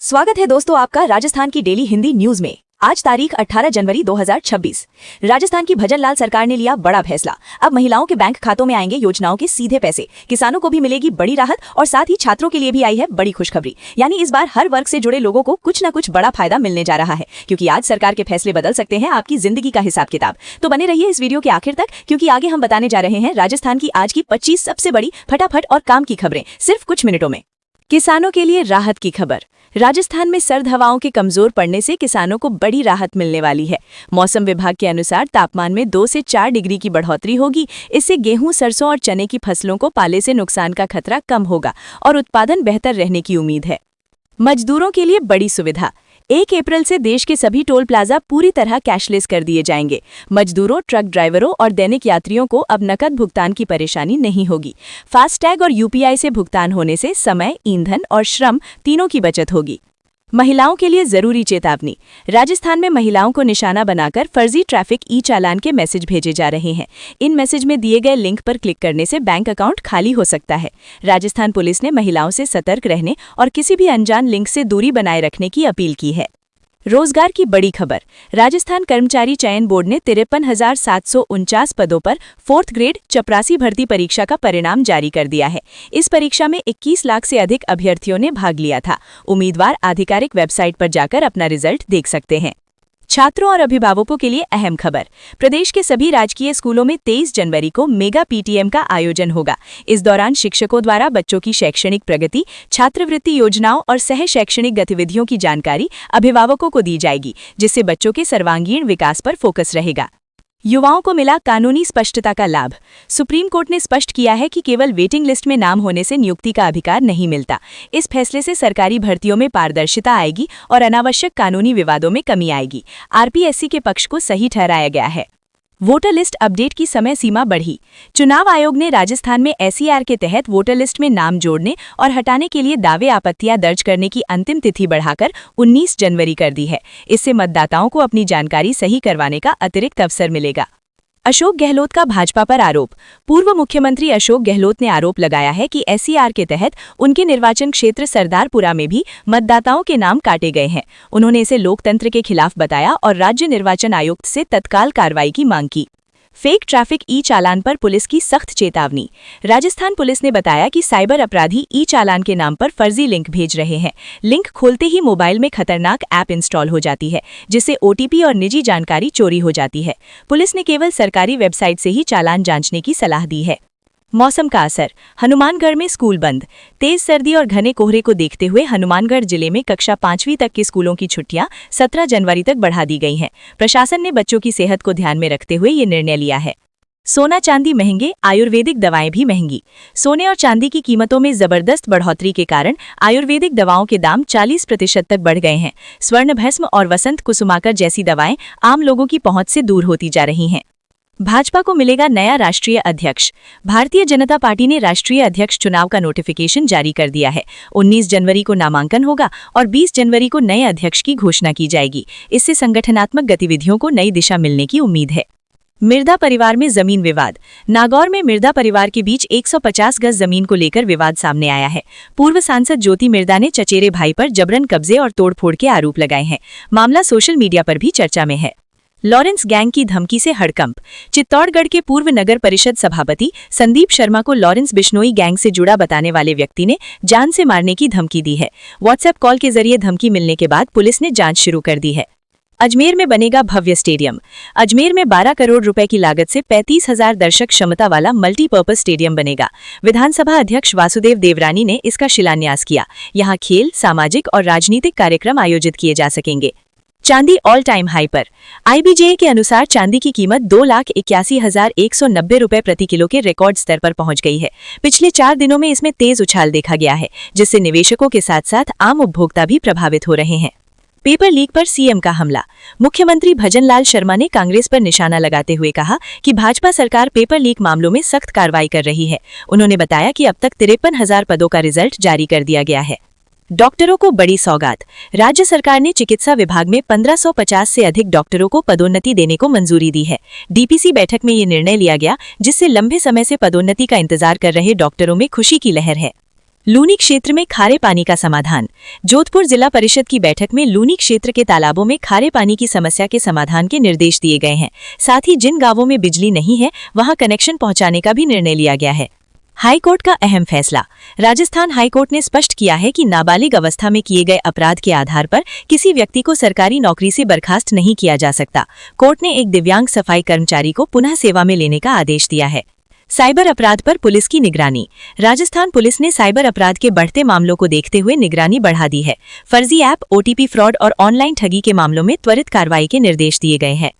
स्वागत है दोस्तों आपका राजस्थान की डेली हिंदी न्यूज में। आज तारीख 18 जनवरी 2026। राजस्थान की भजनलाल सरकार ने लिया बड़ा फैसला। अब महिलाओं के बैंक खातों में आएंगे योजनाओं के सीधे पैसे। किसानों को भी मिलेगी बड़ी राहत और साथ ही छात्रों के लिए भी आई है बड़ी खुशखबरी। यानी इस बार हर वर्ग से जुड़े लोगों को कुछ न कुछ बड़ा फायदा मिलने जा रहा है, क्योंकि आज सरकार के फैसले बदल सकते हैं आपकी जिंदगी का हिसाब किताब। तो बने रहिए इस वीडियो के आखिर तक, क्योंकि आगे हम बताने जा रहे हैं राजस्थान की आज की 25 सबसे बड़ी फटाफट और काम की खबरें सिर्फ कुछ मिनटों में। किसानों के लिए राहत की खबर। राजस्थान में सर्द हवाओं के कमजोर पड़ने से किसानों को बड़ी राहत मिलने वाली है। मौसम विभाग के अनुसार तापमान में 2 से 4 डिग्री की बढ़ोतरी होगी। इससे गेहूं, सरसों और चने की फसलों को पाले से नुकसान का खतरा कम होगा और उत्पादन बेहतर रहने की उम्मीद है। मजदूरों के लिए बड़ी सुविधा। 1 अप्रैल से देश के सभी टोल प्लाजा पूरी तरह कैशलेस कर दिए जाएंगे। मजदूरों, ट्रक ड्राइवरों और दैनिक यात्रियों को अब नकद भुगतान की परेशानी नहीं होगी। फास्टैग और यूपीआई से भुगतान होने से समय, ईंधन और श्रम तीनों की बचत होगी। महिलाओं के लिए जरूरी चेतावनी। राजस्थान में महिलाओं को निशाना बनाकर फर्जी ट्रैफिक ई चालान के मैसेज भेजे जा रहे हैं। इन मैसेज में दिए गए लिंक पर क्लिक करने से बैंक अकाउंट खाली हो सकता है। राजस्थान पुलिस ने महिलाओं से सतर्क रहने और किसी भी अनजान लिंक से दूरी बनाए रखने की अपील की है। रोजगार की बड़ी खबर। राजस्थान कर्मचारी चयन बोर्ड ने 53,749 पदों पर 4th ग्रेड चपरासी भर्ती परीक्षा का परिणाम जारी कर दिया है। इस परीक्षा में 21 लाख से अधिक अभ्यर्थियों ने भाग लिया था। उम्मीदवार आधिकारिक वेबसाइट पर जाकर अपना रिजल्ट देख सकते हैं। छात्रों और अभिभावकों के लिए अहम खबर। प्रदेश के सभी राजकीय स्कूलों में 23 जनवरी को मेगा पीटीएम का आयोजन होगा। इस दौरान शिक्षकों द्वारा बच्चों की शैक्षणिक प्रगति, छात्रवृत्ति योजनाओं और सह शैक्षणिक गतिविधियों की जानकारी अभिभावकों को दी जाएगी, जिससे बच्चों के सर्वांगीण विकास पर फोकस रहेगा। युवाओं को मिला कानूनी स्पष्टता का लाभ। सुप्रीम कोर्ट ने स्पष्ट किया है कि केवल वेटिंग लिस्ट में नाम होने से नियुक्ति का अधिकार नहीं मिलता। इस फैसले से सरकारी भर्तियों में पारदर्शिता आएगी और अनावश्यक कानूनी विवादों में कमी आएगी। आरपीएससी के पक्ष को सही ठहराया गया है। वोटर लिस्ट अपडेट की समय सीमा बढ़ी। चुनाव आयोग ने राजस्थान में एसईआर के तहत वोटर लिस्ट में नाम जोड़ने और हटाने के लिए दावे आपत्तियां दर्ज करने की अंतिम तिथि बढ़ाकर 19 जनवरी कर दी है। इससे मतदाताओं को अपनी जानकारी सही करवाने का अतिरिक्त अवसर मिलेगा। अशोक गहलोत का भाजपा पर आरोप। पूर्व मुख्यमंत्री अशोक गहलोत ने आरोप लगाया है कि एसईआर के तहत उनके निर्वाचन क्षेत्र सरदारपुरा में भी मतदाताओं के नाम काटे गए हैं। उन्होंने इसे लोकतंत्र के खिलाफ बताया और राज्य निर्वाचन आयुक्त से तत्काल कार्रवाई की मांग की। फेक ट्रैफिक ई चालान पर पुलिस की सख्त चेतावनी। राजस्थान पुलिस ने बताया कि साइबर अपराधी ई चालान के नाम पर फर्जी लिंक भेज रहे हैं। लिंक खोलते ही मोबाइल में खतरनाक ऐप इंस्टॉल हो जाती है, जिससे ओटीपी और निजी जानकारी चोरी हो जाती है। पुलिस ने केवल सरकारी वेबसाइट से ही चालान जांचने की सलाह दी है। मौसम का असर। हनुमानगढ़ में स्कूल बंद। तेज सर्दी और घने कोहरे को देखते हुए हनुमानगढ़ जिले में कक्षा 5वीं तक के स्कूलों की छुट्टियां 17 जनवरी तक बढ़ा दी गई हैं। प्रशासन ने बच्चों की सेहत को ध्यान में रखते हुए ये निर्णय लिया है। सोना चांदी महंगे, आयुर्वेदिक दवाएं भी महंगी। सोने और चांदी की कीमतों में जबरदस्त बढ़ोतरी के कारण आयुर्वेदिक दवाओं के दाम 40% तक बढ़ गए हैं। स्वर्ण भस्म और वसंत कुसुमाकर जैसी दवाएं आम लोगों की पहुंच से दूर होती जा रही हैं। भाजपा को मिलेगा नया राष्ट्रीय अध्यक्ष। भारतीय जनता पार्टी ने राष्ट्रीय अध्यक्ष चुनाव का नोटिफिकेशन जारी कर दिया है। 19 जनवरी को नामांकन होगा और 20 जनवरी को नए अध्यक्ष की घोषणा की जाएगी। इससे संगठनात्मक गतिविधियों को नई दिशा मिलने की उम्मीद है। मिर्धा परिवार में जमीन विवाद। नागौर में मिर्धा परिवार के बीच 150 गज जमीन को लेकर विवाद सामने आया है। पूर्व सांसद ज्योति मिर्धा ने चचेरे भाई पर जबरन कब्जे और तोड़फोड़ के आरोप लगाए हैं। मामला सोशल मीडिया पर भी चर्चा में है। लॉरेंस गैंग की धमकी से हड़कंप। चित्तौड़गढ़ के पूर्व नगर परिषद सभापति संदीप शर्मा को लॉरेंस बिश्नोई गैंग से जुड़ा बताने वाले व्यक्ति ने जान से मारने की धमकी दी है। व्हाट्सएप कॉल के जरिए धमकी मिलने के बाद पुलिस ने जांच शुरू कर दी है। अजमेर में बनेगा भव्य स्टेडियम। अजमेर में 12 करोड़ रुपए की लागत से 35,000 दर्शक क्षमता वाला मल्टीपर्पज स्टेडियम बनेगा। विधानसभा अध्यक्ष वासुदेव देवरानी ने इसका शिलान्यास किया। यहाँ खेल, सामाजिक और राजनीतिक कार्यक्रम आयोजित किए जा सकेंगे। चांदी ऑल टाइम हाई पर। आईबीजे के अनुसार चांदी की कीमत 2,81,190 रुपए प्रति किलो के रिकॉर्ड स्तर पर पहुंच गई है। पिछले 4 दिनों में इसमें तेज उछाल देखा गया है, जिससे निवेशकों के साथ साथ आम उपभोक्ता भी प्रभावित हो रहे हैं। पेपर लीक पर सीएम का हमला। मुख्यमंत्री भजनलाल शर्मा ने कांग्रेस पर निशाना लगाते हुए कहा कि भाजपा सरकार पेपर लीक मामलों में सख्त कार्रवाई कर रही है। उन्होंने बताया कि अब तक 53,000 पदों का रिजल्ट जारी कर दिया गया है। डॉक्टरों को बड़ी सौगात। राज्य सरकार ने चिकित्सा विभाग में 1550 से अधिक डॉक्टरों को पदोन्नति देने को मंजूरी दी है। डीपीसी बैठक में ये निर्णय लिया गया, जिससे लंबे समय से पदोन्नति का इंतजार कर रहे डॉक्टरों में खुशी की लहर है। लूनी क्षेत्र में खारे पानी का समाधान। जोधपुर जिला परिषद की बैठक में लूनी क्षेत्र के तालाबों में खारे पानी की समस्या के समाधान के निर्देश दिए गए हैं। साथ ही जिन गांवों में बिजली नहीं है वहां कनेक्शन पहुंचाने का भी निर्णय लिया गया है। हाईकोर्ट का अहम फैसला। राजस्थान हाईकोर्ट ने स्पष्ट किया है कि नाबालिग अवस्था में किए गए अपराध के आधार पर किसी व्यक्ति को सरकारी नौकरी से बर्खास्त नहीं किया जा सकता। कोर्ट ने एक दिव्यांग सफाई कर्मचारी को पुनः सेवा में लेने का आदेश दिया है। साइबर अपराध पर पुलिस की निगरानी। राजस्थान पुलिस ने साइबर अपराध के बढ़ते मामलों को देखते हुए निगरानी बढ़ा दी है। फर्जी ऐप, ओटीपी फ्रॉड और ऑनलाइन ठगी के मामलों में त्वरित कार्रवाई के निर्देश दिए गए हैं।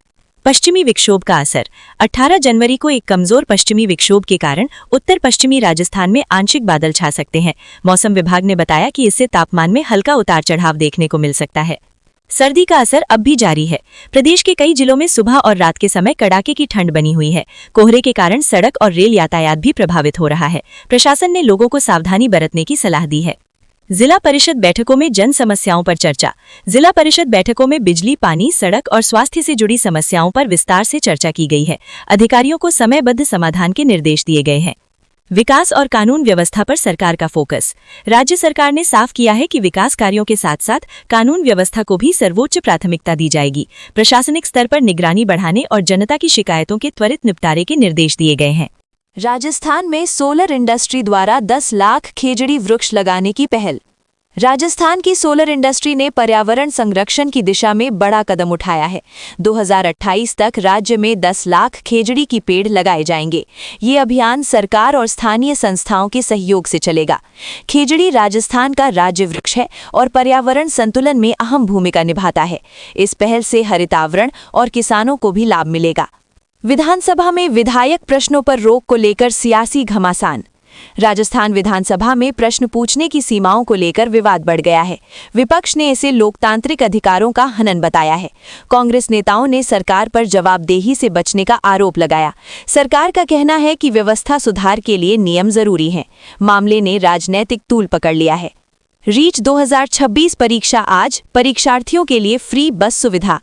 पश्चिमी विक्षोभ का असर। 18 जनवरी को एक कमजोर पश्चिमी विक्षोभ के कारण उत्तर पश्चिमी राजस्थान में आंशिक बादल छा सकते हैं। मौसम विभाग ने बताया कि इससे तापमान में हल्का उतार चढ़ाव देखने को मिल सकता है। सर्दी का असर अब भी जारी है। प्रदेश के कई जिलों में सुबह और रात के समय कड़ाके की ठंड बनी हुई है। कोहरे के कारण सड़क और रेल यातायात भी प्रभावित हो रहा है। प्रशासन ने लोगों को सावधानी बरतने की सलाह दी है। जिला परिषद बैठकों में जन समस्याओं पर चर्चा। जिला परिषद बैठकों में बिजली, पानी, सड़क और स्वास्थ्य से जुड़ी समस्याओं पर विस्तार से चर्चा की गई है। अधिकारियों को समयबद्ध समाधान के निर्देश दिए गए हैं। विकास और कानून व्यवस्था पर सरकार का फोकस। राज्य सरकार ने साफ किया है कि विकास कार्यों के साथ साथ कानून व्यवस्था को भी सर्वोच्च प्राथमिकता दी जाएगी। प्रशासनिक स्तर पर निगरानी बढ़ाने और जनता की शिकायतों के त्वरित निपटारे के निर्देश दिए गए हैं। राजस्थान में सोलर इंडस्ट्री द्वारा 10 लाख खेजड़ी वृक्ष लगाने की पहल। राजस्थान की सोलर इंडस्ट्री ने पर्यावरण संरक्षण की दिशा में बड़ा कदम उठाया है। 2028 तक राज्य में 10 लाख खेजड़ी की पेड़ लगाए जाएंगे। ये अभियान सरकार और स्थानीय संस्थाओं के सहयोग से चलेगा। खेजड़ी राजस्थान का राज्य वृक्ष है और पर्यावरण संतुलन में अहम भूमिका निभाता है। इस पहल से हरितावरण और किसानों को भी लाभ मिलेगा। विधानसभा में विधायक प्रश्नों पर रोक को लेकर सियासी घमासान। राजस्थान विधानसभा में प्रश्न पूछने की सीमाओं को लेकर विवाद बढ़ गया है। विपक्ष ने इसे लोकतांत्रिक अधिकारों का हनन बताया है। कांग्रेस नेताओं ने सरकार पर जवाबदेही से बचने का आरोप लगाया। सरकार का कहना है कि व्यवस्था सुधार के लिए नियम जरूरी हैं। मामले ने राजनैतिक तूल पकड़ लिया है। रीच 2026 परीक्षा आज, परीक्षार्थियों के लिए फ्री बस सुविधा।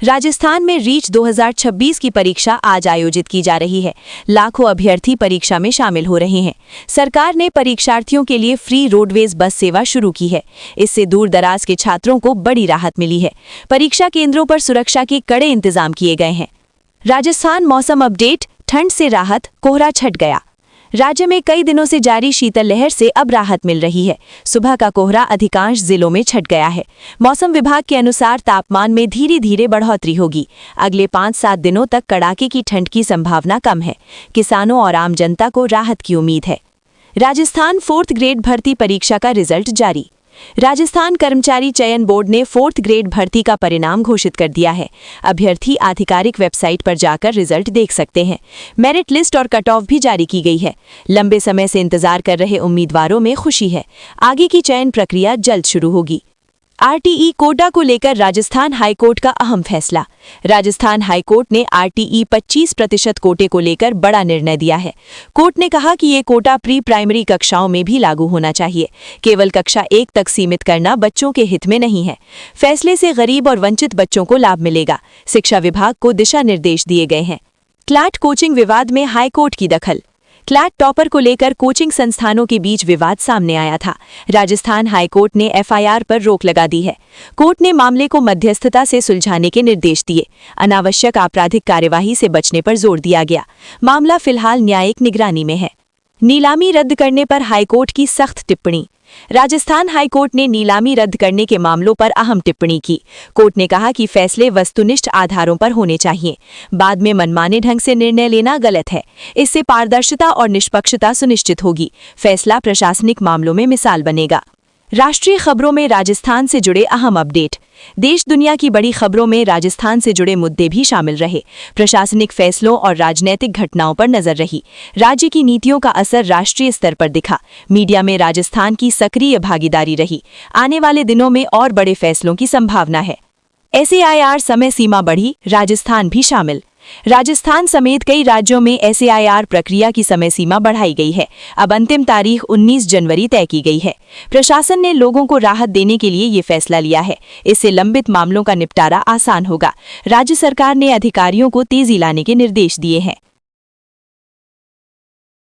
राजस्थान में रीच 2026 की परीक्षा आज आयोजित की जा रही है। लाखों अभ्यर्थी परीक्षा में शामिल हो रहे हैं। सरकार ने परीक्षार्थियों के लिए फ्री रोडवेज बस सेवा शुरू की है। इससे दूर दराज के छात्रों को बड़ी राहत मिली है। परीक्षा केंद्रों पर सुरक्षा के कड़े इंतजाम किए गए हैं। राजस्थान मौसम अपडेट। ठंड से राहत, कोहरा छट गया। राज्य में कई दिनों से जारी शीतल लहर से अब राहत मिल रही है। सुबह का कोहरा अधिकांश जिलों में छट गया है। मौसम विभाग के अनुसार तापमान में धीरे धीरे बढ़ोतरी होगी। अगले 5-7 दिनों तक कड़ाके की ठंड की संभावना कम है। किसानों और आम जनता को राहत की उम्मीद है। राजस्थान 4th ग्रेड भर्ती परीक्षा का रिजल्ट जारी। राजस्थान कर्मचारी चयन बोर्ड ने 4th ग्रेड भर्ती का परिणाम घोषित कर दिया है। अभ्यर्थी आधिकारिक वेबसाइट पर जाकर रिजल्ट देख सकते हैं। मेरिट लिस्ट और कट ऑफ भी जारी की गई है। लंबे समय से इंतजार कर रहे उम्मीदवारों में खुशी है। आगे की चयन प्रक्रिया जल्द शुरू होगी। आरटीई कोटा को लेकर राजस्थान हाईकोर्ट का अहम फैसला। राजस्थान हाईकोर्ट ने आरटीई 25% कोटे को लेकर बड़ा निर्णय दिया है। कोर्ट ने कहा कि ये कोटा प्री प्राइमरी कक्षाओं में भी लागू होना चाहिए। केवल कक्षा 1 तक सीमित करना बच्चों के हित में नहीं है। फैसले से गरीब और वंचित बच्चों को लाभ मिलेगा। शिक्षा विभाग को दिशा निर्देश दिए गए हैं। क्लैट कोचिंग विवाद में हाईकोर्ट की दखल। क्लैट टॉपर को लेकर कोचिंग संस्थानों के बीच विवाद सामने आया था। राजस्थान हाईकोर्ट ने एफआईआर पर रोक लगा दी है। कोर्ट ने मामले को मध्यस्थता से सुलझाने के निर्देश दिए। अनावश्यक आपराधिक कार्यवाही से बचने पर जोर दिया गया। मामला फिलहाल न्यायिक निगरानी में है। नीलामी रद्द करने पर हाईकोर्ट की सख्त टिप्पणी। राजस्थान हाईकोर्ट ने नीलामी रद्द करने के मामलों पर अहम टिप्पणी की। कोर्ट ने कहा कि फैसले वस्तुनिष्ठ आधारों पर होने चाहिए। बाद में मनमाने ढंग से निर्णय लेना गलत है। इससे पारदर्शिता और निष्पक्षता सुनिश्चित होगी। फैसला प्रशासनिक मामलों में मिसाल बनेगा। राष्ट्रीय खबरों में राजस्थान से जुड़े अहम अपडेट। देश दुनिया की बड़ी खबरों में राजस्थान से जुड़े मुद्दे भी शामिल रहे। प्रशासनिक फैसलों और राजनीतिक घटनाओं पर नजर रही। राज्य की नीतियों का असर राष्ट्रीय स्तर पर दिखा। मीडिया में राजस्थान की सक्रिय भागीदारी रही। आने वाले दिनों में और बड़े फैसलों की संभावना है। एसएआईआर समय सीमा बढ़ी, राजस्थान भी शामिल। राजस्थान समेत कई राज्यों में एसएआईआर प्रक्रिया की समय सीमा बढ़ाई गई है। अब अंतिम तारीख 19 जनवरी तय की गई है। प्रशासन ने लोगों को राहत देने के लिए ये फैसला लिया है। इससे लंबित मामलों का निपटारा आसान होगा। राज्य सरकार ने अधिकारियों को तेजी लाने के निर्देश दिए हैं।